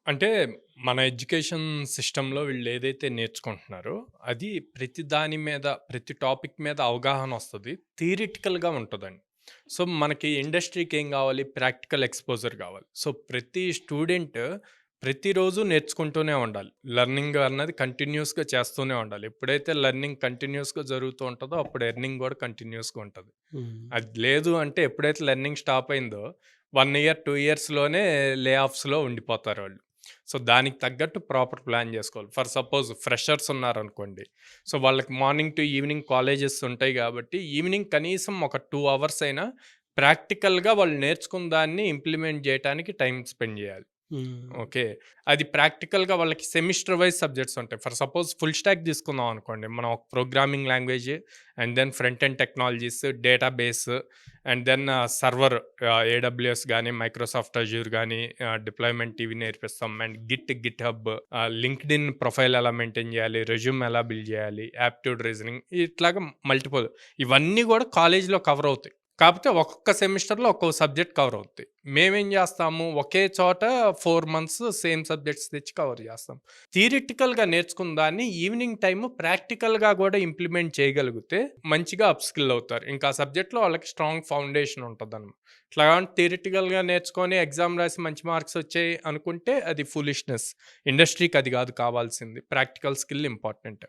అంటే మన ఎడ్యుకేషన్ సిస్టమ్‌లో వీళ్ళేదైతే నేర్చుకుంటున్నారో, అది ప్రతి దాని మీద, ప్రతి టాపిక్ మీద అవగాహనొస్తది. థియరిటికల్‌గా ఉంటదండి. సో, మనకి ఇండస్ట్రీకి ఏం గావాలి? ప్రాక్టికల్ ఎక్స్‌పోజర్ గావాలి. సో, ప్రతి స్టూడెంట్ ప్రతిరోజు నేర్చుకుంటూనే ఉండాలి. లెర్నింగ్ అన్నది కంటిన్యూయస్‌గా చేస్తూనే ఉండాలి. ఎప్పుడైతే లెర్నింగ్ కంటిన్యూయస్‌గా జరుగుతూ ఉంటదో, అప్పుడు ఎర్నింగ్ గూడా కంటిన్యూయస్‌గా ఉంటది. హ్మ్. అది లేదు అంటే ఎప్పుడైతే లెర్నింగ్ స్టాప్ అయిందో 1 ఇయర్, 2 ఇయర్స్‌లోనే లే ఆఫ్స్‌లో ఉండిపోతారాళ్ళు. సో, దానికి తగ్గట్టు ప్రాపర్ ప్లాన్ జేసుకోవాలి. ఫర్ సపోజ్ ఫ్రెషర్స్ ఉన్నారనుకోండి. సో, వాళ్ళకి మార్నింగ్ టు ఈవినింగ్ కాలేజెస్ ఉంటాయి గాబట్టి, ఈవినింగ్ కనీసం ఒక 2 అవర్స్ అయినా ప్రాక్టికల్‌గా వాళ్ళు నేర్చుకున్న దాన్ని ఇంప్లిమెంట్ జేయటానికి టైమ్ స్పెండ్ జేయాలి. హ్మ్. ఓకే. అది ప్రాక్టికల్‌గా వాళ్ళకి సెమిస్టర్ వైస్ సబ్జెక్ట్స్ ఉంటాయి. ఫర్ సపోజ్ ఫుల్ స్టాక్ తీసుకుందాం అనుకోండి. మనం ఒక programming language and then front end technologies, database and then server AWS గాని, మైక్రోసాఫ్ట్ అజూర్ గాని డిప్లాయ్‌మెంట్ ఇవి నేర్పిస్తాం. And GitHub, LinkedIn profile ఎలా మెయింటైన్ చేయాలి, రెజ్యూమ్ ఎలా బిల్డ్ చేయాలి, యాప్టిట్యూడ్ రీజనింగ్ ఇట్లాగా మల్టిపుల్ ఇవన్నీ కూడా కాలేజ్‌లో కవర్ అవుతాయి. కాపోతే ఒక్కొక్క సెమిస్టర్‌లో ఒక్కో సబ్జెక్ట్ కవర్ అవుద్ది. మేమేం జేస్తాము, ఒకే చోట 4 మంత్స్ సేమ్ సబ్జెక్ట్స్ తెచ్చి కవర్ జేస్తాం. థియరిటికల్‌గా నేర్చుకున్న దాన్ని ఈవినింగ్ టైమ్ ప్రాక్టికల్‌గా గూడా ఇంప్లిమెంట్ చేయగలిగితే మంచిగా అప్ స్కిల్ అవుతారు. ఇంకా ఆ సబ్జెక్ట్‌లో వాళ్ళకి స్ట్రాంగ్ ఫౌండేషన్ ఉంటదనమాట. ఇట్లా థియరిటికల్‌గా నేర్చుకొని ఎగ్జామ్ రాసి మంచి మార్క్స్ వచ్చాయి అనుకుంటే అది ఫూలిష్‌నెస్. ఇండస్ట్రీకి అది గాదు కావాల్సింది. Practical skill important.